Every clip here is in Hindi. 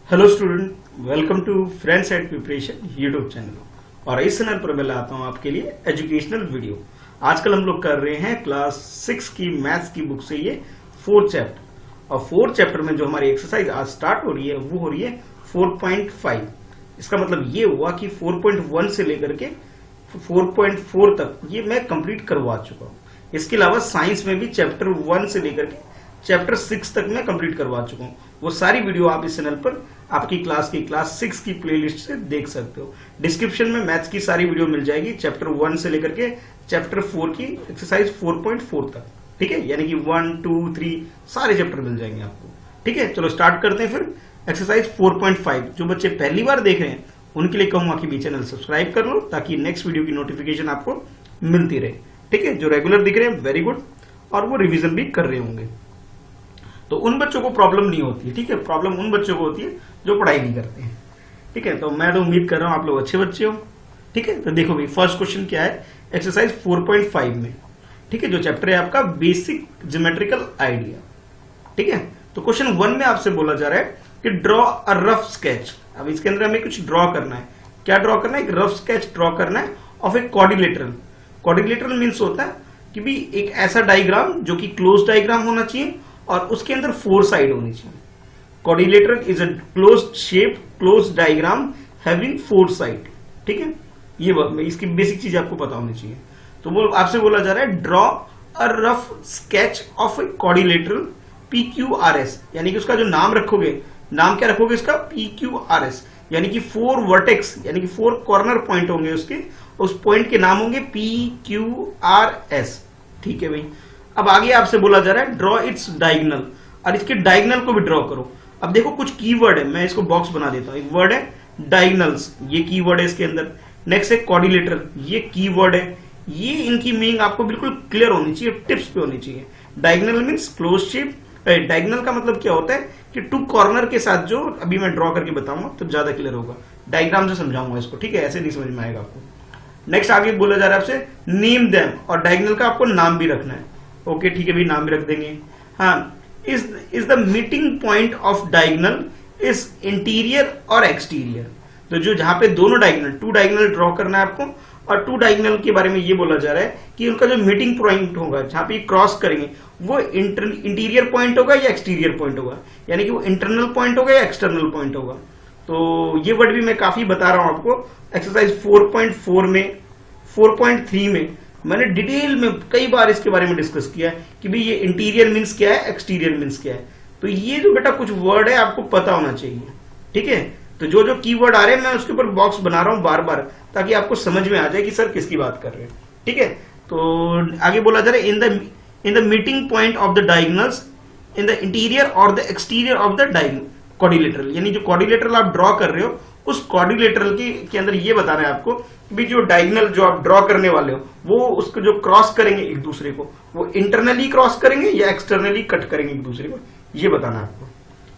Hello student, welcome to friends at preparation YouTube channel. और इस चैनल पर मैं लाता हूं आपके लिए एजुकेशनल वीडियो। आजकल हम लोग कर रहे हैं क्लास 6 की मैथ्स की बुक से ये 4th चैप्टर। और 4th चैप्टर में जो हमारी एक्सरसाइज आज स्टार्ट हो रही है वो हो रही है 4.5। इसका मतलब ये हुआ कि 4.1 से लेकर के 4.4 तक ये मैं कंप्लीट करवा चुका हूँ। इसके अलावा साइंस में भी चैप्टर 1 से लेकर के चैप्टर 6 तक मैं कंप्लीट करवा चुका हूँ। वो सारी वीडियो आप इस चैनल पर आपकी क्लास 6 की प्लेलिस्ट से देख सकते हो। डिस्क्रिप्शन में मैथ्स की सारी वीडियो मिल जाएगी, चैप्टर 1 से लेकर के चैप्टर 4 की एक्सरसाइज 4.4 तक। ठीक है, यानी कि 1, 2, 3 सारे चैप्टर मिल जाएंगे आपको। ठीक है, चलो स्टार्ट करते हैं फिर एक्सरसाइज 4.5। जो बच्चे पहली बार देख रहे हैं उनके लिए कहूंगा कि भी चैनल सब्सक्राइब कर लो ताकि नेक्स्ट वीडियो की नोटिफिकेशन आपको मिलती रहे। ठीक है, जो रेगुलर दिख रहे हैं वेरी गुड, और वो रिविजन भी कर रहे होंगे तो उन बच्चों को प्रॉब्लम नहीं होती है। ठीक है, प्रॉब्लम उन बच्चों को होती है जो पढ़ाई नहीं करते हैं। ठीक है, तो मैं तो उम्मीद कर रहा हूं आप लोग अच्छे बच्चे हो। ठीक है, तो देखो भाई फर्स्ट क्वेश्चन क्या है एक्सरसाइज 4.5 में। ठीक है, जो चैप्टर है आपका बेसिक ज्योमेट्रिकल आइडिया। ठीक है, तो क्वेश्चन 1 में आपसे बोला जा रहा है कि ड्रॉ अ रफ स्केच। अब इसके अंदर हमें कुछ ड्रॉ करना है। क्या ड्रॉ करना है? एक रफ स्केच ड्रॉ करना है of a quadrilateral. Quadrilateral means होता है कि भी एक ऐसा डायग्राम जो कि क्लोज डायग्राम होना चाहिए और उसके अंदर 4 साइड होनी चाहिए। Quadrilateral is a closed shape closed diagram having 4 side. ठीक है, ये इसकी बेसिक चीज आपको पता होनी चाहिए। तो वो आपसे बोला जा रहा है draw a rough sketch of a quadrilateral PQRS, यानी कि उसका जो नाम रखोगे, नाम क्या रखोगे इसका? PQRS, यानी कि 4 वर्टेक्स यानी कि 4 कॉर्नर पॉइंट होंगे उसके, उस पॉइंट के नाम होंगे PQRS। ठीक है भाई, अब आगे आपसे बोला जा रहा है ड्रॉ इट्स डायगोनल, और इसके डायगोनल को भी ड्रॉ करो। अब देखो कुछ कीवर्ड है, मैं इसको बॉक्स बना देता हूं। एक वर्ड है डायगोनल्स, ये कीवर्ड है इसके अंदर। नेक्स्ट है क्वाड्रिलेटरल, ये कीवर्ड है। ये इनकी मीनिंग आपको बिल्कुल क्लियर होनी चाहिए, टिप्स पे होनी चाहिए। Diagonal means close shape. Diagonal का मतलब क्या होता है कि 2 कॉर्नर के साथ, जो अभी मैं ड्रॉ करके बताऊंगा तो ज्यादा क्लियर होगा, डायग्राम से समझाऊंगा इसको। ठीक है, ऐसे नहीं समझ में आएगा आपको। नेक्स्ट आगे बोला जा रहा है आपसे नेम देम, और डायगोनल का आपको नाम भी रखना है। ओके ठीक है भी, नाम भी रख देंगे। हाँ, is the meeting point of diagonal is interior और एक्सटीरियर। तो जो जहां पे दोनों डायगोनल 2 डायगोनल ड्रॉ करना है आपको, और 2 डायगोनल के बारे में ये बोला जा रहा है कि उनका जो मीटिंग पॉइंट होगा जहां पे क्रॉस करेंगे वो इंटीरियर पॉइंट होगा या एक्सटीरियर पॉइंट होगा, यानी कि वो इंटरनल पॉइंट होगा या एक्सटर्नल पॉइंट होगा। तो ये वर्ड भी मैं काफी बता रहा हूं आपको। एक्सरसाइज 4.4 में, 4.3 में मैंने डिटेल में कई बार इसके बारे में डिस्कस किया है कि भाई ये इंटीरियर मीन्स क्या है, एक्सटीरियर मीन्स क्या है। तो ये जो बेटा कुछ वर्ड है आपको पता होना चाहिए। ठीक है, तो जो जो कीवर्ड आ रहे हैं मैं उसके ऊपर बॉक्स बना रहा हूं बार बार, ताकि आपको समझ में आ जाए कि सर किसकी बात कर रहे हैं। ठीक है, तो आगे बोला जा रहा है in the meeting point of the diagonals in the interior और the exterior of the quadrilateral, यानी जो क्वाड्रिलेटरल आप ड्रॉ कर रहे हो उस क्वाड्रिलेटरल के अंदर ये बताना है आपको भी जो डायगोनल जो आप ड्रॉ करने वाले हो वो उसको जो क्रॉस करेंगे एक दूसरे को, वो इंटरनली क्रॉस करेंगे या एक्सटर्नली कट करेंगे एक दूसरे को, ये बताना है आपको।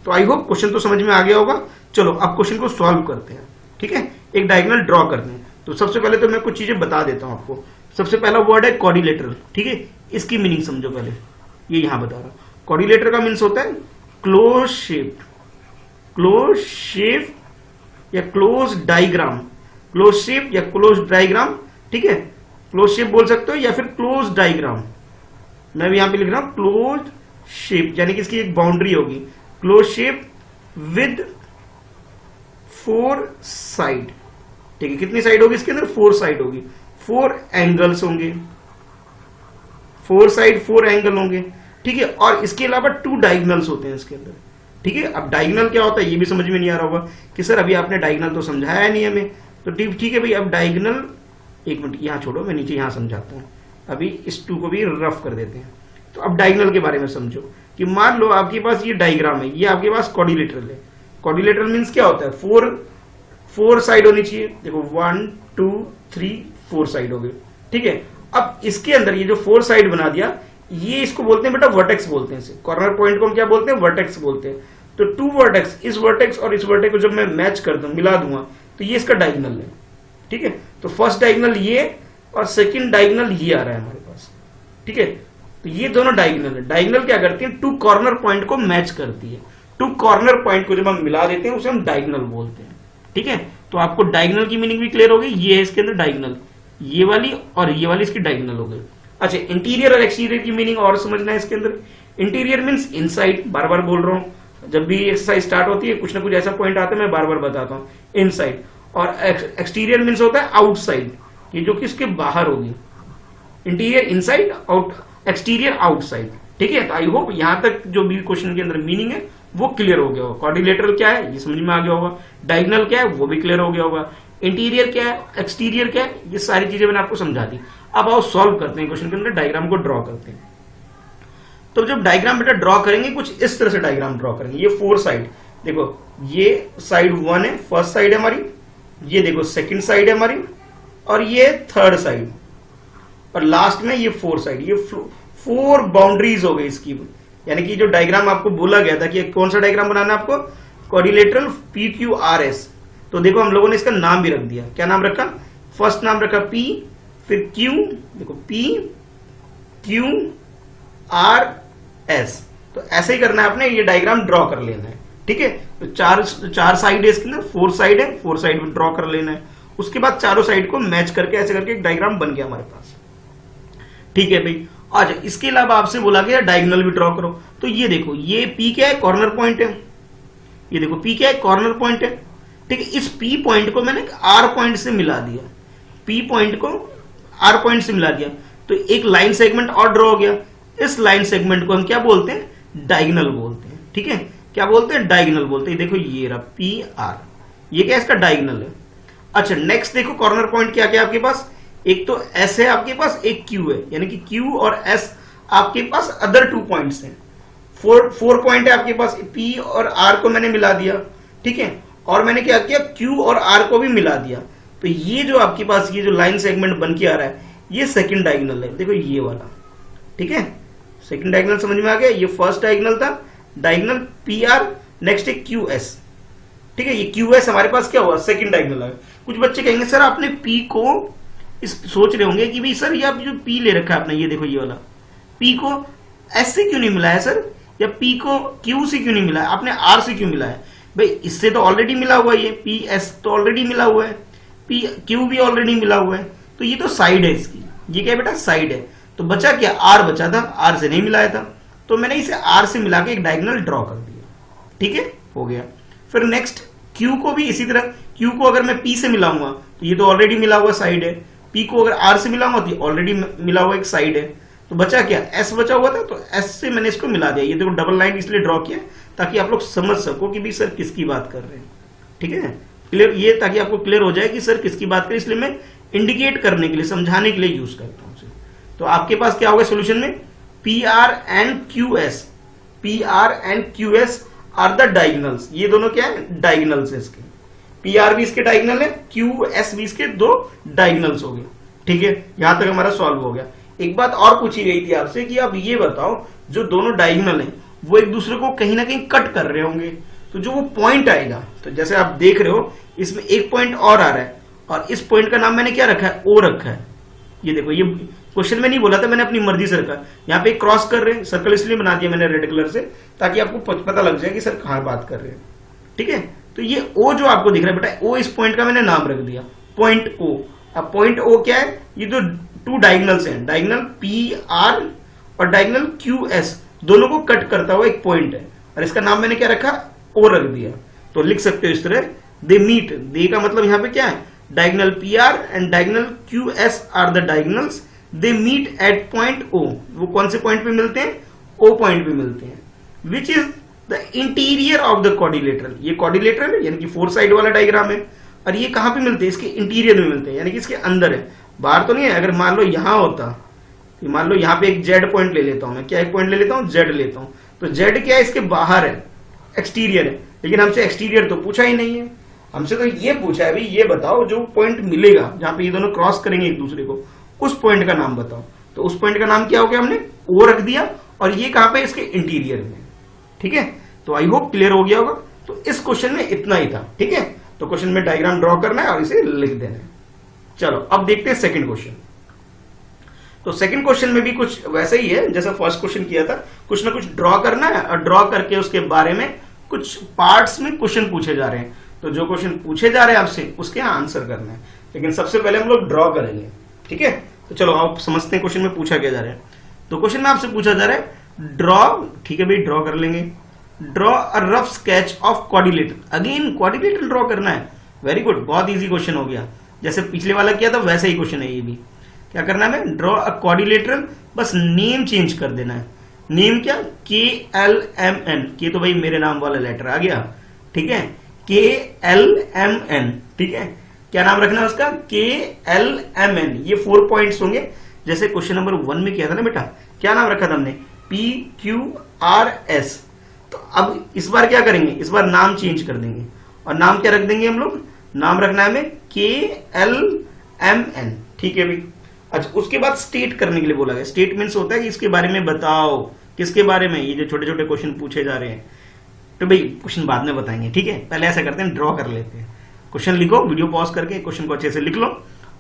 तो आई होप क्वेश्चन तो समझ में आ गया होगा। चलो अब क्वेश्चन को सॉल्व करते हैं। ठीक है, एक डायगोनल ड्रॉ करते हैं। तो सबसे पहले तो मैं कुछ चीजें बता देता हूं आपको। सबसे पहला वर्ड है क्वाड्रिलेटरल। ठीक है, इसकी मीनिंग समझो पहले, ये यहां बता रहा हूं। क्वाड्रिलेटरल का मीन्स होता है क्लोज शेप, क्लोज शेप या क्लोज डायग्राम, क्लोज शेप या क्लोज डायग्राम। ठीक है, क्लोज शेप बोल सकते हो या फिर क्लोज डायग्राम। मैं भी यहां पे लिख रहा हूं क्लोज शेप, यानी कि इसकी एक बाउंड्री होगी। Close shape with 4 side. ठीक है, कितनी साइड होगी इसके अंदर? 4 साइड होगी। 4 एंगल्स होंगे, 4 साइड 4 एंगल होंगे। ठीक है, और इसके अलावा 2 डायगोनल्स होते हैं इसके अंदर। ठीक है, अब डायगोनल क्या होता है ये भी समझ में नहीं आ रहा होगा कि सर अभी आपने डायगोनल तो समझाया नहीं हमें। तो ठीक है भाई, अब डायगोनल, एक मिनट यहां छोड़ो, मैं नीचे यहां समझाता हूं। अभी इस 2 को भी रफ कर देते हैं। तो अब डायगोनल के बारे में समझो कि मान लो आपके पास ये डायग्राम है, ये आपके पास क्वाड्रिलेटरल है। क्वाड्रिलेटरल मींस क्या होता है? 4 साइड होनी चाहिए। देखो 1 2 3 4 साइड हो गई। ठीक है, अब इसके अंदर ये जो 4 साइड बना दिया, ये इसको बोलते हैं बेटा वर्टेक्स बोलते हैं। इसे कॉर्नर पॉइंट को हम क्या बोलते हैं? वर्टेक्स बोलते हैं। तो 2 वर्टेक्स, इस वर्टेक्स और इस वर्टेक्स को जब मैं मैच कर दूं, मिला दूंगा, तो ये इसका डायगोनल है। ठीक है, तो फर्स्ट डायगोनल ये और सेकंड डायगोनल ये आ रहा है हमारे पास। ठीक है, तो ये दोनों डायगोनल है। डायगोनल क्या करती है? 2 कॉर्नर पॉइंट को मैच करती है। टू कॉर्नर पॉइंट को जब हम मिला देते हैं उसे हम डायगोनल बोलते हैं। ठीक है, तो आपको डायगोनल की मीनिंग भी क्लियर हो गई। ये है इसके अंदर डायगोनल, ये वाली और ये वाली इसकी डायगोनल हो गई। अच्छा, इंटीरियर और एक्सटीरियर की मीनिंग और समझना है इसके अंदर। इंटीरियर मीन्स इनसाइड, बार बार बोल रहा हूं, जब भी एक्सरसाइज स्टार्ट होती है कुछ ना कुछ ऐसा पॉइंट आता है मैं बार बार बताता हूँ, इनसाइड। और एक्सटीरियर मीन्स होता है आउटसाइड, ये जो कि इसके बाहर होगी। Interior inside, out exterior outside. ठीक है, तो आई होप यहां तक जो भी क्वेश्चन के अंदर मीनिंग है वो क्लियर हो गया होगा। क्वाड्रिलेटरल क्या है ये समझ में आ गया होगा, डायगोनल क्या है वो भी क्लियर हो गया होगा, इंटीरियर क्या है, एक्सटीरियर क्या है, ये सारी चीजें मैंने आपको समझा दी। अब आओ सॉल्व करते हैं क्वेश्चन के अंदर, डायग्राम को ड्रॉ करते हैं। तो जब डायग्राम बेटा ड्रॉ करेंगे कुछ इस तरह से डायग्राम ड्रॉ करेंगे। ये 4 साइड, देखो ये साइड 1 है, फर्स्ट साइड है हमारी, ये देखो सेकंड साइड है हमारी, और ये थर्ड साइड, और लास्ट में ये 4 साइड। ये 4 बाउंड्रीज हो गई इसकी। यानी कि जो डायग्राम आपको बोला गया था कि कौन सा डायग्राम बनाना है आपको, क्वाड्रिलेटरल PQRS। तो देखो हम लोगों ने इसका नाम भी रख दिया। क्या नाम रखा, फर्स्ट नाम रखा P, फिर Q, देखो PQRS। तो ऐसे ही करना है आपने, ये डायग्राम ड्रॉ कर लेना है। ठीक है, तो चार साइड है इसके अंदर, 4 साइड है, 4 साइड में ड्रॉ कर लेना है। उसके बाद चारों साइड को मैच करके ऐसे करके एक डायग्राम बन गया हमारे पास। ठीक है भाई, अच्छा इसके अलावा आपसे बोला गया डायगोनल भी ड्रॉ करो। तो ये देखो, ये P क्या है, कॉर्नर पॉइंट है। ये देखो P क्या है, कॉर्नर पॉइंट है। ठीक है, इस P पॉइंट को मैंने R पॉइंट से मिला दिया, P पॉइंट को R पॉइंट से मिला दिया, तो एक लाइन सेगमेंट और ड्रॉ हो गया। इस लाइन सेगमेंट को हम क्या बोलते हैं, डायगोनल बोलते हैं। ठीक है, क्या बोलते हैं, डायगोनल बोलते हैं। देखो ये रहा PR, ये क्या इसका डायगोनल है। अच्छा नेक्स्ट देखो, कॉर्नर पॉइंट क्या क्या आपके पास, एक तो S है आपके पास, एक Q है, यानी कि Q और S आपके पास अदर 2 पॉइंट्स हैं। 4 पॉइंट है आपके पास, P और R को मैंने मिला दिया। ठीक है, और मैंने क्या किया, Q और R को भी मिला दिया। तो ये जो आपके पास ये जो लाइन सेगमेंट बन के आ रहा है, ये सेकंड डायगोनल है। देखो ये वाला, ठीक है, सेकंड डायगोनल समझ में आ गया। ये फर्स्ट डायगोनल था, डायगोनल PR, नेक्स्ट है QS। ठीक है, ये QS हमारे पास क्या हुआ, सेकंड डायगोनल है। कुछ बच्चे कहेंगे सर आपने P को सोच रहे होंगे कि भाई सर ये आप जो P ले रखा है आपने, ये देखो ये वाला P को S से क्यों नहीं मिला है सर, या P को Q से क्यों नहीं मिला है, आपने R से क्यों मिला है। भाई इससे तो ऑलरेडी मिला हुआ है, ये PS तो ऑलरेडी मिला हुआ है, Q भी ऑलरेडी मिला हुआ है, तो ये तो साइड है इसकी। ये क्या है बेटा, साइड है। तो बचा क्या, R बचा था, R से नहीं मिलाया था, तो मैंने इसे R से मिला के एक डायगोनल ड्रॉ कर दिया। ठीक है, हो गया। फिर नेक्स्ट Q को भी इसी तरह, Q को अगर मैं P से मिलाऊंगा तो ये तो ऑलरेडी मिला हुआ साइड है, P को अगर R से मिलाऊंगा तो ऑलरेडी मिला हुआ एक साइड है। तो बचा क्या, S बचा हुआ था, तो S से मैंने इसको मिला दिया। ये देखो डबल लाइन इसलिए ड्रॉ किया ताकि आप लोग समझ सको कि भाई सर किसकी बात कर रहे हैं। ठीक है, क्लियर, ये ताकि आपको क्लियर हो जाए कि सर किसकी बात करें, इसलिए मैं इंडिकेट करने के लिए, समझाने के लिए यूज करता हूं। तो आपके पास क्या होगा सोल्यूशन में, PR and QS, PR and QS are the diagonals. ये दोनों क्या है, डायगोनल्स है इसके। PR भी इसके डायगोनल है, QS भी इसके 2 डायगोनल्स हो गए। ठीक है, यहां तक हमारा सॉल्व हो गया। एक बात और पूछी गई थी आपसे कि आप ये बताओ जो दोनों डायगोनल हैं वो एक दूसरे को कहीं ना कहीं कट कर रहे होंगे, तो जो वो पॉइंट आएगा, तो जैसे आप देख रहे हो इसमें एक पॉइंट और आ रहा है, और इस पॉइंट का नाम मैंने क्या रखा है, O रखा है। ये देखो, ये क्वेश्चन में नहीं बोला था, मैंने अपनी मर्जी से रखा। यहाँ पे क्रॉस कर रहे हैं, सर्कल इसलिए बना दिया मैंने रेड कलर से ताकि आपको पता लग जाए कि सर कहां बात कर रहे हैं। ठीक है, तो ये O जो आपको दिख रहा है बेटा, O इस पॉइंट का मैंने नाम रख दिया, पॉइंट O। अब पॉइंट O क्या है, ये जो 2 डायगोनल्स हैं, डायगोनल PR और डायगोनल QS, दोनों को कट करता हुआ एक पॉइंट है, और इसका नाम मैंने क्या रखा, O रख दिया। तो लिख सकते हो इस तरह, दे मीट, दे का मतलब यहाँ पे क्या है, diagonal PR and diagonal QS are the diagonals, they meet at point O। वो कौन से पॉइंट पे मिलते हैं, O पॉइंट पे मिलते हैं, which is the interior of the quadrilateral. ये क्वाड्रिलेटरल है यानी कि 4 साइड वाला डायग्राम है, और ये कहां पे मिलते हैं, इसके इंटीरियर में मिलते हैं, यानी कि इसके अंदर है, बाहर तो नहीं है। अगर मान लो यहां होता, तो मान लो यहां पे एक Z पॉइंट ले लेता हूं मैं, क्या एक पॉइंट ले लेता हूं, Z लेता हूं, तो Z क्या है, इसके बाहर है, एक्सटीरियर है। लेकिन हमसे एक्सटीरियर तो पूछा ही नहीं है, हमसे तो ये पूछा है भाई ये बताओ जो पॉइंट मिलेगा जहां पे ये दोनों क्रॉस करेंगे एक दूसरे को, उस पॉइंट का नाम बताओ। तो उस पॉइंट का नाम क्या हो गया, हमने O रख दिया, और ये कहां पे, इसके इंटीरियर में। ठीक है, तो आई होप क्लियर हो गया होगा। तो इस क्वेश्चन में इतना ही था। ठीक है, तो क्वेश्चन में डायग्राम ड्रॉ करना है और इसे लिख देना है। चलो अब देखते हैं सेकंड क्वेश्चन। तो सेकंड क्वेश्चन में भी कुछ वैसे ही है जैसा फर्स्ट क्वेश्चन किया था, कुछ ना कुछ ड्रॉ करना है, और ड्रॉ करके उसके बारे में कुछ पार्ट्स में क्वेश्चन पूछे जा रहे हैं, तो जो क्वेश्चन पूछे जा रहे हैं आपसे उसके आंसर करना है। लेकिन सबसे पहले हम लोग ड्रॉ करेंगे, ठीक है। तो चलो आप समझते हैं क्वेश्चन में पूछा क्या जा रहा है। तो क्वेश्चन में आपसे पूछा जा रहा है ड्रॉ, ठीक है भाई, ड्रॉ कर लेंगे। Draw a rough sketch of quadrilateral, again quadrilateral draw करना है। वेरी गुड, बहुत इजी क्वेश्चन हो गया, जैसे पिछले वाला किया था वैसा ही क्वेश्चन है ये भी। क्या करना है, ड्रॉ अ क्वाड्रिलेटरल, बस नेम चेंज कर देना है। नेम क्या, KLMN, के तो भाई मेरे नाम वाला लेटर आ गया, ठीक है, KLMN, ठीक है। क्या नाम रखना है उसका, KLMN। ये 4 पॉइंट्स होंगे, जैसे क्वेश्चन नंबर 1 में किया था ना बेटा, क्या नाम रखा था हमने, PQRS। तो अब इस बार क्या करेंगे, इस बार नाम चेंज कर देंगे, और नाम क्या रख देंगे हम लोग, नाम रखना है हमें KLMN, ठीक है भाई। अच्छा, उसके बाद स्टेट करने के लिए बोला गया। स्टेट मीन्स होता है कि इसके बारे में बताओ, किसके बारे में, ये जो छोटे छोटे क्वेश्चन पूछे जा रहे हैं। तो भाई क्वेश्चन बाद में बताएंगे, ठीक है, पहले ऐसा करते हैं, ड्रॉ कर लेते हैं। क्वेश्चन लिखो, वीडियो पॉज करके क्वेश्चन को अच्छे से लिख लो,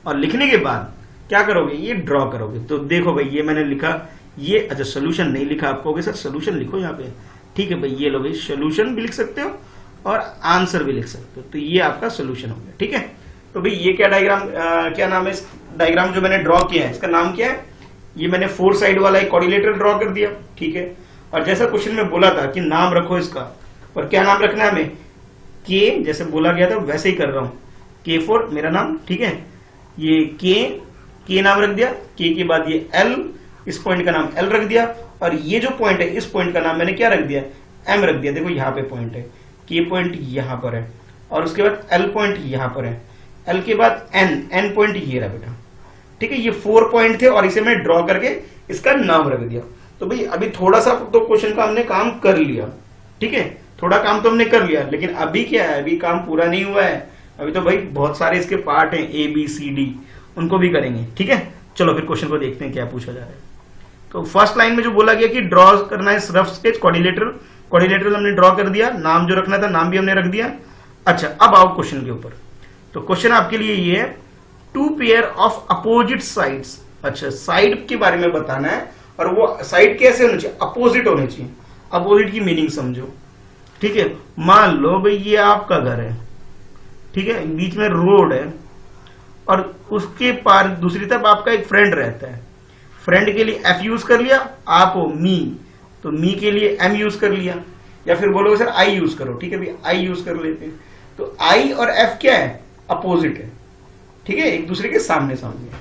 और लिखने के बाद क्या करोगे, ये ड्रॉ करोगे। तो देखो भाई, ये मैंने लिखा, ये अच्छा सोल्यूशन नहीं लिखा, आप कहोगे सर सोल्यूशन लिखो यहाँ पे, ठीक है भाई, ये लो भाई, सोल्यूशन भी लिख सकते हो और आंसर भी लिख सकते हो। तो ये आपका सोल्यूशन हो गया, ठीक है। तो भाई ये क्या डायग्राम, क्या नाम है इस डायग्राम जो मैंने ड्रॉ किया है, इसका नाम क्या है, ये मैंने 4 साइड वाला एक क्वाड्रिलेटरल ड्रॉ कर दिया, ठीक है। और जैसा क्वेश्चन में बोला था कि नाम रखो इसका, और क्या नाम रखना है हमें, के, जैसे बोला गया था वैसे ही कर रहा हूं, K4 मेरा नाम, ठीक है। ये के नाम रख दिया, के के बाद ये L, इस पॉइंट का नाम L रख दिया, और ये जो पॉइंट है इस पॉइंट का नाम मैंने क्या रख दिया, M रख दिया। देखो यहाँ पे पॉइंट है, K पॉइंट यहाँ पर है, और उसके बाद L पॉइंट यहाँ पर है, L के बाद N पॉइंट ये रहा बेटा, ठीक है। ये 4 पॉइंट थे और इसे मैं ड्रॉ करके इसका नाम रख दिया। तो भाई अभी थोड़ा सा तो क्वेश्चन का हमने काम कर लिया, ठीक है, थोड़ा काम तो हमने कर लिया, लेकिन अभी क्या है, अभी काम पूरा नहीं हुआ है, अभी तो भाई बहुत सारे इसके पार्ट हैं, ABCD, उनको भी करेंगे, ठीक है। चलो फिर क्वेश्चन को देखते हैं क्या पूछा जा रहा है। तो फर्स्ट लाइन में जो बोला गया कि ड्रॉ करना है रफ स्केच क्वाड्रिलेटरल हमने ड्रॉ कर दिया, नाम जो रखना था नाम भी हमने रख दिया। अच्छा, अब आओ क्वेश्चन के ऊपर। तो क्वेश्चन आपके लिए ये है, 2 पेयर ऑफ अपोजिट साइड्स। अच्छा, साइड के बारे में बताना है, और वो साइड कैसे होनी चाहिए, अपोजिट होनी चाहिए। अपोजिट की मीनिंग समझो, ठीक है। मान लो भाई ये आपका घर है, ठीक है, बीच में रोड है, और उसके पार दूसरी तरफ आपका एक फ्रेंड रहता है। फ्रेंड के लिए F यूज कर लिया, आप हो मी, तो मी के लिए M यूज कर लिया, या फिर बोलोगे सर I यूज करो, ठीक है भाई, I यूज कर लेते हैं। तो I और F क्या है, अपोजिट है, ठीक है, एक दूसरे के सामने सामने।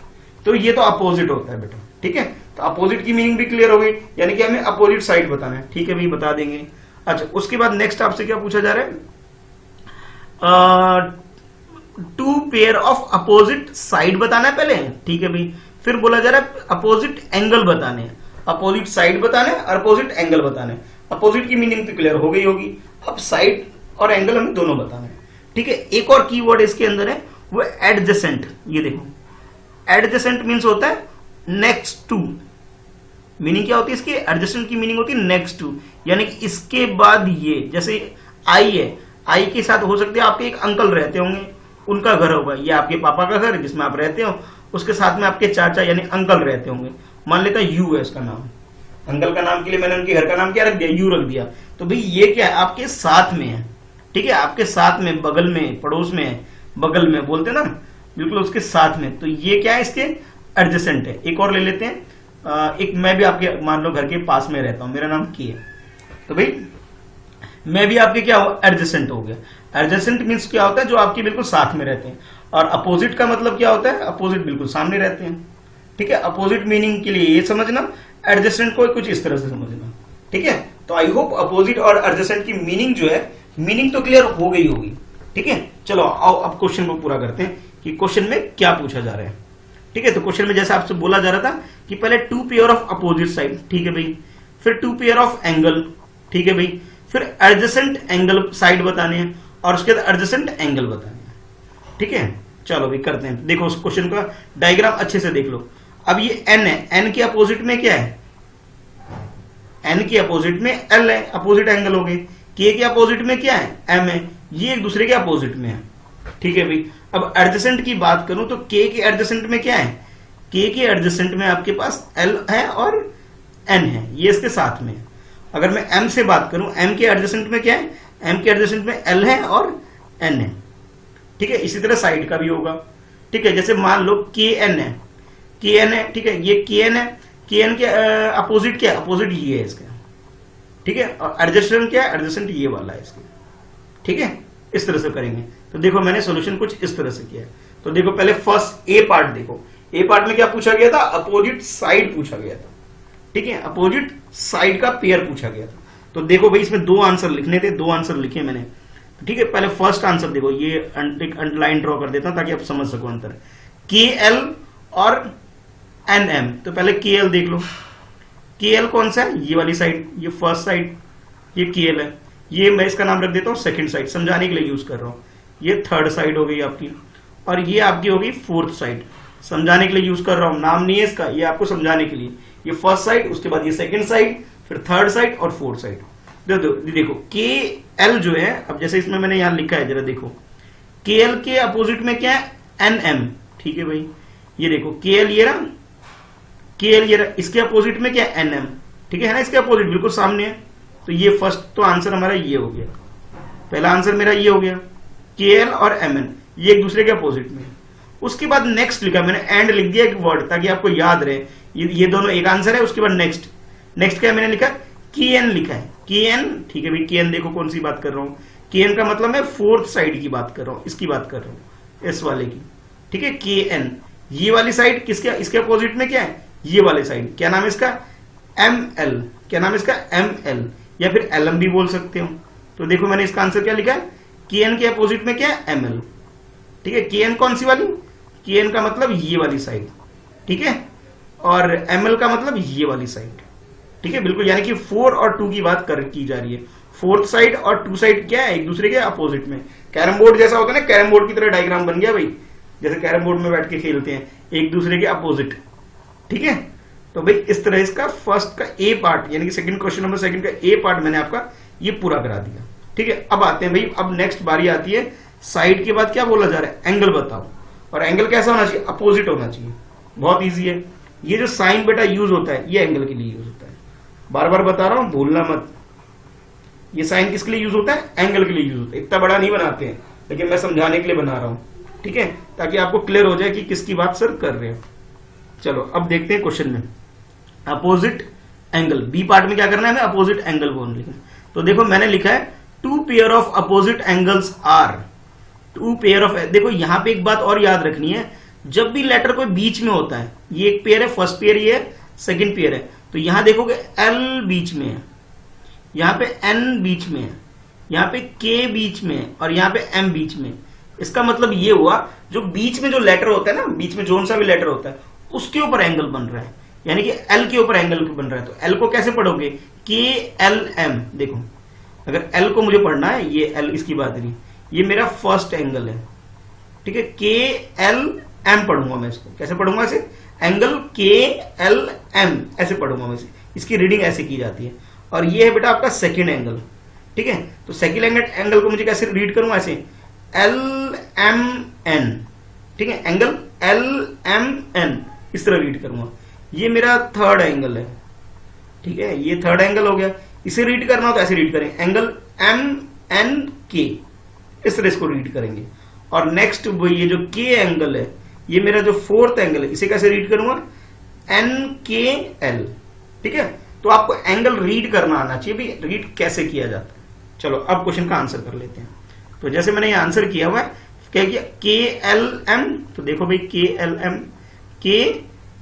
तो ये तो अपोजिट होता है बेटा, ठीक है। तो अपोजिट की मीनिंग भी क्लियर हो गई, यानी कि हमें अपोजिट साइड बताना है, ठीक है भाई, बता देंगे। अच्छा, उसके बाद नेक्स्ट आपसे क्या पूछा जा रहा है, 2 पेयर ऑफ अपोजिट साइड बताना है पहले, ठीक है भाई। फिर बोला जा रहा है अपोजिट एंगल बताने हैं, अपोजिट साइड बताने हैं और अपोजिट एंगल बताने हैं। अपोजिट की मीनिंग तो क्लियर हो गई होगी, अब साइड और एंगल हमें दोनों बताने हैं, ठीक है। एक और कीवर्ड इसके अंदर है, वो एडजेसेंट। ये देखो, एडजेसेंट मीन्स होता है नेक्स्ट टू। मीनिंग क्या होती है इसकी, एडजेसेंट की मीनिंग होती है नेक्स्ट टू, यानी कि इसके बाद ये, जैसे आई है, आई के साथ हो सकते हैं आपके एक अंकल रहते होंगे, उनका घर होगा, ये आपके पापा का घर जिसमें आप रहते हो, उसके साथ में आपके चाचा यानी अंकल रहते होंगे। मान लेता है यू है उसका नाम, अंकल का नाम के लिए मैंने उनके घर का नाम क्या रख दिया, यू रख दिया। तो भाई ये क्या है, आपके साथ में है, ठीक है, आपके साथ में, बगल में, पड़ोस में है, बगल में बोलते ना, बिल्कुल उसके साथ में। तो ये क्या है, इसके एडजेसेंट है। एक और ले लेते हैं, एक मैं भी आपके मान लो घर के पास में रहता हूं, मेरा नाम की है, तो भाई मैं भी आपके क्या हो, एडजेसेंट हो गया। एडजेसेंट मीन्स क्या होता है, जो आपके बिल्कुल साथ में रहते हैं। और अपोजिट का मतलब क्या होता है, अपोजिट बिल्कुल सामने रहते हैं, ठीक है। अपोजिट मीनिंग के लिए ये समझना, एडजेसेंट को कुछ इस तरह से समझना, ठीक है। तो आई होप अपोजिट और एडजेसेंट की मीनिंग जो है, मीनिंग तो क्लियर हो गई होगी, ठीक है। चलो आओ अब क्वेश्चन को पूरा करते हैं कि क्वेश्चन में क्या पूछा जा रहा है, ठीक है। तो क्वेश्चन में जैसे आपसे बोला जा रहा था कि पहले 2 पेयर ऑफ अपोजिट साइड, ठीक है भाई, फिर 2 पेयर ऑफ एंगल, ठीक है भाई, फिर एडजेसेंट एंगल साइड बताने हैं, और उसके बाद एडजेसेंट एंगल बताने हैं, ठीक है। चलो भाई करते हैं, देखो उस क्वेश्चन का डायग्राम अच्छे से देख लो। अब ये n है, n के अपोजिट में क्या है, n के अपोजिट में l है, अपोजिट एंगल हो गए। k के अपोजिट में क्या है, m है, ये एक दूसरे के अपोजिट में है, ठीक है भाई। अब एडजेसेंट की बात करूं तो k के एडजेसेंट में क्या है, k के एडजेसेंट में आपके पास l है और n है, ये इसके साथ में। अगर मैं m से बात करूं, m के एडजेसेंट में क्या है, एम के एडजेसेंट में एल है और एन है, ठीक है। इसी तरह साइड का भी होगा, ठीक है। जैसे मान लो के एन है, के एन है, ठीक है, ये के एन है, के एन के अपोजिट क्या है, अपोजिट ये है इसका, ठीक है। और एडजेसेंट क्या है, एडजेसेंट ये वाला है इसका, ठीक है। इस तरह से करेंगे। तो देखो मैंने सॉल्यूशन कुछ इस तरह से किया है। तो देखो पहले फर्स्ट ए पार्ट देखो, ए पार्ट में क्या पूछा गया था, अपोजिट साइड पूछा गया था, ठीक है, अपोजिट साइड का पेयर पूछा गया था। तो देखो भाई इसमें दो आंसर लिखने थे, दो आंसर लिखे मैंने, ठीक है। पहले फर्स्ट आंसर देखो, ये एक अंडरलाइन ड्रॉ कर देता हूं ताकि आप समझ सको अंतर, के एल और एन एम। तो पहले के एल देख लो, के एल कौन सा है, ये वाली साइड, ये फर्स्ट साइड, ये के एल है। ये मैं इसका नाम रख देता हूं सेकंड साइड, समझाने के लिए यूज कर रहा हूं। ये थर्ड साइड हो गई आपकी, और ये आपकी हो गई फोर्थ साइड, समझाने के लिए यूज कर रहा हूं, नाम नहीं है इसका, ये आपको समझाने के लिए। ये फर्स्ट साइड, उसके बाद ये सेकंड साइड, फिर थर्ड साइड और फोर्थ साइड। देखो के एल जो है, अब जैसे इसमें मैंने यहां लिखा है, जरा देखो, के एल के अपोजिट में क्या है, एन एम, ठीक है भाई। ये देखो के एल ये रहा, के एल ये रहा, इसके अपोजिट में क्या है, एन एम, ठीक है ना, इसके अपोजिट बिल्कुल सामने है। तो ये फर्स्ट तो आंसर हमारा ये हो गया, पहला आंसर मेरा ये हो गया, के एल और एम एन ये एक दूसरे के अपोजिट में। उसके बाद नेक्स्ट लिखा मैंने, एंड लिख दिया एक वर्ड ताकि आपको याद रहे, ये दोनों एक आंसर है। उसके बाद नेक्स्ट, नेक्स्ट क्या मैंने लिखा, के एन लिखा है, के एन, ठीक है भाई। के एन देखो कौन सी बात कर रहा हूं, के एन का मतलब मैं फोर्थ साइड की बात कर रहा हूं, इसकी बात कर रहा हूं, इस वाले की, ठीक है। के एन ये वाली साइड किसके, इसके अपोजिट में क्या है, ये वाले साइड, क्या नाम है इसका, एम एल, क्या नाम है इसका, एम एल, या फिर एल एम भी बोल सकते हो। तो देखो मैंने इसका आंसर क्या लिखा है, के एन के अपोजिट में क्या है, एम एल, ठीक है। के एन कौन सी वाली, के एन का मतलब ये वाली साइड, ठीक है, और एम एल का मतलब ये वाली साइड, ठीक है, बिल्कुल। यानी कि 4 और 2 की बात की जा रही है। फोर्थ साइड और 2 साइड क्या है, एक दूसरे के अपोजिट में। कैरम बोर्ड जैसा होता है ना, कैरम बोर्ड की तरह डायग्राम बन गया भाई, जैसे कैरम बोर्ड में बैठ के खेलते हैं, एक दूसरे के अपोजिट, ठीक है। तो भाई इस तरह इसका फर्स्ट का ए पार्ट, यानी कि सेकंड क्वेश्चन नंबर सेकंड का ए पार्ट मैंने आपका ये पूरा करा दिया, ठीक है। अब आते हैं भाई, अब नेक्स्ट बारी आती है साइड के बाद क्या बोला जा रहा है, एंगल बताओ। और एंगल कैसा होना चाहिए, अपोजिट होना चाहिए। बहुत इजी है, ये जो साइन बेटा यूज होता है ये एंगल के लिए यूज होता है, बार बार बता रहा हूं, भूलना मत। ये साइन किसके लिए यूज होता है, एंगल के लिए यूज होता है। इतना बड़ा नहीं बनाते हैं, लेकिन मैं समझाने के लिए बना रहा हूं, ठीक है, ताकि आपको क्लियर हो जाए कि किसकी बात सर कर रहे हैं। चलो अब देखते हैं क्वेश्चन में, अपोजिट एंगल, बी पार्ट में क्या करना है, हमें अपोजिट एंगल बोलना लिखना। तो देखो मैंने लिखा है, two pair of opposite angles are, two pair of, देखो यहां पे एक बात और याद रखनी है, जब भी लेटर कोई बीच में होता है, ये एक पेयर है, फर्स्ट पेयर ये है, सेकंड पेयर है, तो यहां देखोगे एल बीच में है, यहां पे एन बीच में है, यहां पे के बीच में है, और यहां पे एम बीच में। इसका मतलब ये हुआ, जो बीच में जो लेटर होता है ना, बीच में जोन सा भी लेटर होता है, उसके ऊपर एंगल बन रहा है, यानी कि एल के ऊपर एंगल बन रहा है। तो एल को कैसे पढ़ोगे, के एल एम। देखो अगर एल को मुझे पढ़ना है, ये एल इसकी बात रही, ये मेरा फर्स्ट एंगल है, ठीक है, के एल एम पढ़ूंगा मैं इसको, कैसे पढ़ूंगा इसे, एंगल के एल एम ऐसे पढ़ूंगा मैं इसे, इसकी रीडिंग ऐसे की जाती है। और ये है बेटा आपका सेकेंड एंगल, ठीक है। तो सेकेंड एंगल को मुझे कैसे रीड करूंगा, ऐसे एल एम एन, ठीक है, एंगल एल एम एन इस तरह रीड करूंगा। ये मेरा थर्ड एंगल है, ठीक है, ये थर्ड एंगल हो गया। इसे रीड करना हो तो ऐसे रीड करें, एंगल एम एन के, इस तरह इसको रीड करेंगे। और नेक्स्ट ये जो के एंगल है, ये मेरा जो फोर्थ एंगल है, इसे कैसे रीड करूंगा, एन के एल, ठीक है। तो आपको एंगल रीड करना आना चाहिए भी, रीड कैसे किया जाता है। चलो अब क्वेश्चन का आंसर कर लेते हैं। तो जैसे मैंने ये आंसर किया हुआ है, क्या किया, के एल एम, तो देखो भाई के एल एम, के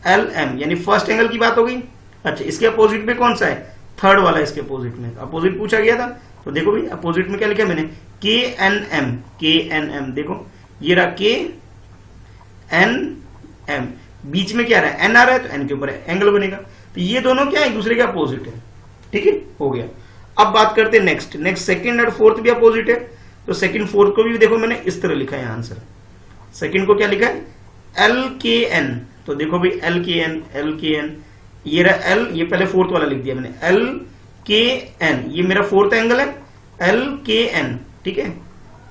एल एम यानी फर्स्ट एंगल की बात हो गई। अच्छा, इसके अपोजिट में कौन सा है, थर्ड वाला, इसके अपोजिट में, अपोजिट पूछा गया था। तो देखो भाई अपोजिट में क्या लिखा मैंने, के एन एम, के एन एम, देखो ये रहा के एन एम, बीच में क्या रहा है, एन आ रहा है, तो एन के ऊपर एंगल बनेगा। तो ये दोनों क्या है, एक दूसरे के अपोजिट है, ठीक है, हो गया। अब बात करते हैं नेक्स्ट, सेकंड और फोर्थ भी अपोजिट है। तो सेकंड फोर्थ को भी देखो मैंने इस तरह लिखा है आंसर। सेकंड को क्या लिखा है, एल के एन, तो देखो भाई एल के एन, एल के एन, ये रहा एल, ये पहले फोर्थ वाला लिख दिया मैंने, एल के एन, ये मेरा फोर्थ एंगल है, एल के एन, ठीक है।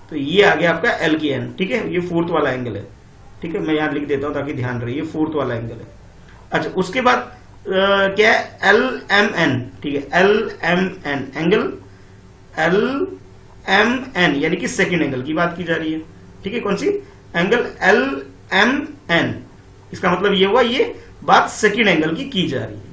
तो ये आ गया आपका एल के एन, ठीक है, ये फोर्थ वाला एंगल है, ठीक है, मैं यहां लिख देता हूं ताकि ध्यान रहे, ये फोर्थ वाला एंगल है। अच्छा, उसके बाद क्या है, एल एम एन, ठीक है, L M N, angle L M N यानी कि सेकेंड एंगल की बात की जा रही है। ठीक है, कौन सी? Angle L M N. इसका मतलब ये हुआ ये बात सेकेंड एंगल की जा रही है।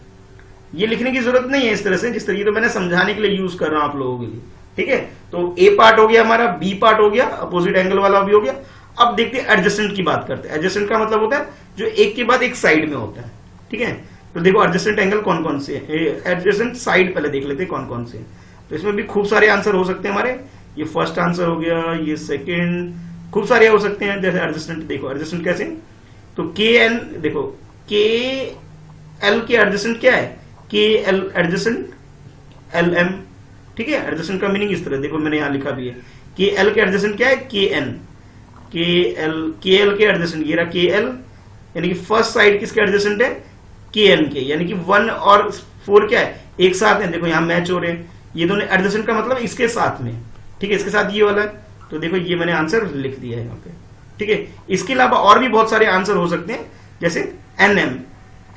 ये लिखने की जरूरत नहीं है इस तरह से, जिस तरीके तो मैंने समझाने के लिए यूज कर रहा हूं आप लोगों के लिए। ठीक है, तो ए पार्ट हो गया हमारा, बी पार्ट हो गया, अपोजिट एंगल वाला भी हो गया। अब देखते हैं एडजेसेंट की बात करते हैं। एडजेसेंट का मतलब होता है जो एक के बाद एक साइड में होता है। ठीक है, तो देखो एडजेसेंट एंगल कौन कौन से हैं, एडजेसेंट साइड पहले देख लेते हैं कौन कौन से हैं। तो इसमें भी खूब सारे आंसर हो सकते हैं हमारे। ये फर्स्ट आंसर हो गया, ये सेकेंड, खूब सारे हो सकते हैं। जैसे एडजेसेंट देखो, एडजेसेंट कैसे? तो के एन देखो, के एल के एडजेसेंट क्या है? के एल एडजेसेंट एल एम। ठीक है, एडजेसेंट का मीनिंग इस तरह देखो, मैंने यहां लिखा भी है। के एल के एडजेसेंट क्या है? के एन। के एल के एडजेसेंट ये रहा के एल, यानी कि फर्स्ट साइड किसके एडजेसेंट है? के एन के, यानी कि 1 और 4 क्या है? एक साथ है। देखो यहां मैच हो रहे हैं ये दोनों। एडजेसेंट का मतलब इसके साथ में। ठीक है, इसके साथ ये वाला है। तो देखो ये मैंने आंसर लिख दिया है यहाँ पे। ठीक है, इसके अलावा और भी बहुत सारे आंसर हो सकते हैं, जैसे एन एम।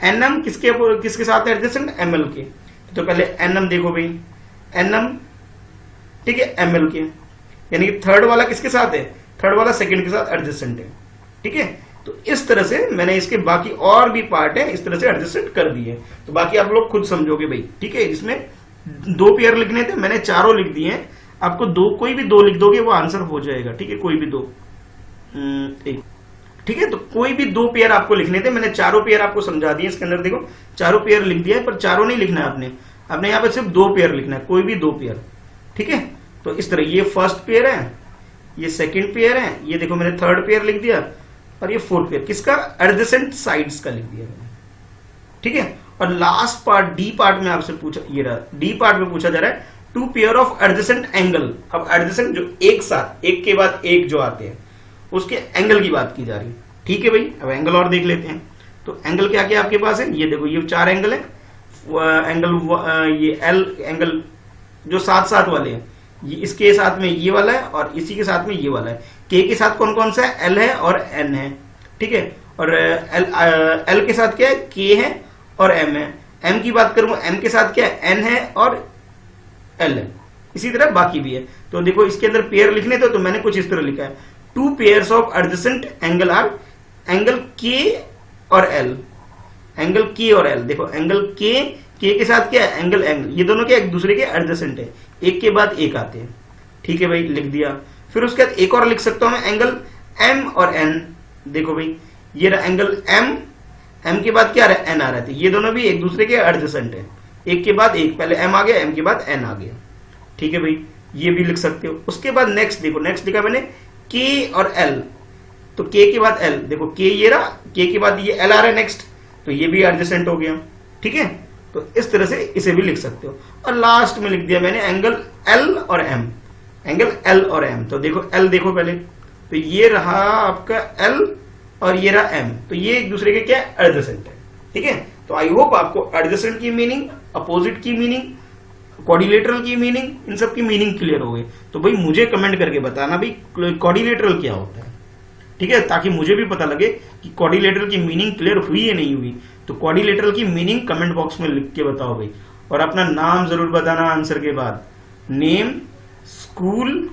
एन एम किसके साथ है एडजेसेंट? एम एल के। तो पहले एन एम देखो भाई, एन एम, ठीक है, एम एल के, यानी कि थर्ड वाला किसके साथ है? थर्ड वाला सेकंड के साथ एडजेसेंट है। ठीक है, तो इस तरह से मैंने इसके बाकी और भी पार्ट है इस तरह से एडजस्टेड कर दिए। तो बाकी आप लोग खुद समझोगे भाई। ठीक है, इसमें 2 पेयर लिखने थे, मैंने चारों लिख दिए हैं। आपको कोई भी 2 लिख दोगे वो आंसर हो जाएगा। ठीक है, कोई भी 2 एक। ठीक है, तो कोई भी 2 पेयर आपको लिखने थे, मैंने चारों पेयर आपको समझा दिए। इसके अंदर देखो चारों पेयर लिख दिया है, पर चारों नहीं लिखना है आपने यहाँ पे सिर्फ 2 पेयर लिखना है, कोई भी 2 पेयर। ठीक है, तो इस तरह ये फर्स्ट पेयर है, ये सेकंड पेयर है, ये देखो मैंने थर्ड पेयर लिख दिया, और ये फोर्थ पेयर किसका? एडजेसेंट साइड्स का लिख दिया मैंने। ठीक है, और लास्ट पार्ट डी पार्ट में आपसे पूछा, ये रहा डी पार्ट में पूछा जा रहा है 2 पेयर ऑफ एडजेसेंट एंगल। अब एडजेसेंट जो एक साथ एक के बाद एक जो आते हैं उसके एंगल की बात की जा रही है। ठीक है भाई, अब एंगल और देख लेते हैं। तो एंगल क्या क्या आपके पास है? ये देखो ये 4 एंगल है। एंगल ये एल एंगल जो साथ साथ वाले हैं, ये इसके साथ में ये वाला है और इसी के साथ में ये वाला है। के के साथ कौन कौन सा है? एल है और एन है। ठीक है, और एल के साथ क्या है? के है और एम है। एम की बात करूं, एम के साथ क्या है? एन है और एल है। इसी तरह बाकी भी है। तो देखो इसके अंदर पेयर लिखने थे, तो मैंने कुछ इस तरह लिखा है 2 pairs of adjacent angle R angle के और एल। एंगल के और एल, देखो एंगल के साथ क्या है? एंगल ये दोनों क्या एक दूसरे के एडजेसेंट है, एक के बाद एक आते हैं। ठीक है भाई, लिख दिया। फिर उसके बाद एक और लिख सकता हूं मैं, एंगल एम और एन। देखो भाई ये रहा एंगल एम के बाद क्या आ रहा है? एन आ रहा है। ये दोनों भी एक दूसरे के एडजेसेंट है, एक के बाद एक, पहले एम आ गया, एम के बाद एन आ गया। ठीक है भाई, ये भी लिख सकते हो। उसके बाद नेक्स्ट देखो, नेक्स्ट लिखा मैंने के और एल। तो के बाद एल, देखो के ये रहा, के के बाद ये एल आ रहा है नेक्स्ट, तो ये भी एडजेसेंट हो गया। ठीक है, तो इस तरह से इसे भी लिख सकते हो। और लास्ट में लिख दिया मैंने एंगल एल और एम। एंगल एल और एम, तो देखो एल देखो पहले, तो ये रहा आपका एल और ये रहा एम, तो ये एक दूसरे के क्या एडजेसेंट है। ठीक है, तो आई होप आपको एडजेसेंट की मीनिंग, अपोजिट की मीनिंग, क्वाड्रिलेटरल की मीनिंग, इन सब की मीनिंग क्लियर हो गई। तो भाई मुझे कमेंट करके बताना भाई क्वाड्रिलेटरल क्या होता है। ठीक है, ताकि मुझे भी पता लगे कि क्वाड्रिलेटरल की मीनिंग क्लियर हुई या नहीं हुई। तो क्वाड्रिलेटरल की मीनिंग कमेंट बॉक्स में लिख के बताओ भाई, और अपना नाम जरूर बताना आंसर के बाद, नेम, स्कूल,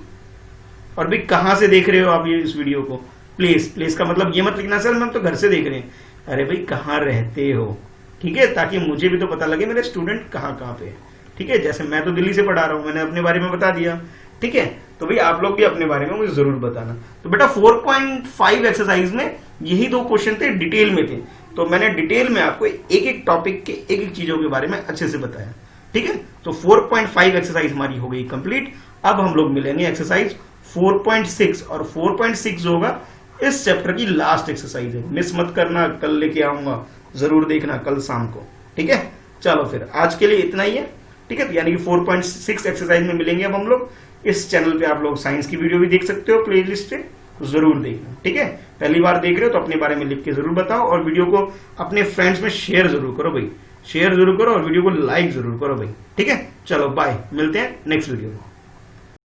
और भाई कहां से देख रहे हो आप ये इस वीडियो को। प्लेस का मतलब ये मत लिखना सर हम तो घर से देख रहे हैं, अरे भाई कहाँ रहते हो। ठीक है, ताकि मुझे भी तो पता लगे मेरे स्टूडेंट कहाँ पे है। ठीक है, जैसे मैं तो दिल्ली से पढ़ा रहा हूं, मैंने अपने बारे में बता दिया। ठीक है, तो भाई आप लोग भी अपने बारे में मुझे जरूर बताना। तो बेटा 4.5 एक्सरसाइज में यही 2 क्वेश्चन थे, डिटेल में थे। तो मैंने डिटेल में आपको एक एक टॉपिक के एक एक चीजों के बारे में अच्छे से बताया। ठीक है, तो 4.5 एक्सरसाइज हमारी हो गई कंप्लीट। अब हम लोग मिलेंगे एक्सरसाइज 4.6, और 4.6 जो होगा इस चैप्टर की लास्ट एक्सरसाइज है। मिस मत करना, कल लेके आऊंगा, जरूर देखना कल शाम को। ठीक है, चलो फिर आज के लिए इतना ही है। ठीक है, यानी कि 4.6 एक्सरसाइज में मिलेंगे अब हम लोग। इस चैनल पे आप लोग साइंस की वीडियो भी देख सकते हो प्लेलिस्ट से, जरूर देखना। ठीक है, पहली बार देख रहे हो तो अपने बारे में लिख के जरूर बताओ, और वीडियो को अपने फ्रेंड्स में शेयर जरूर करो भाई, शेयर जरूर करो, और वीडियो को लाइक जरूर करो भाई। ठीक है, चलो बाय, मिलते हैं नेक्स्ट वीडियो में।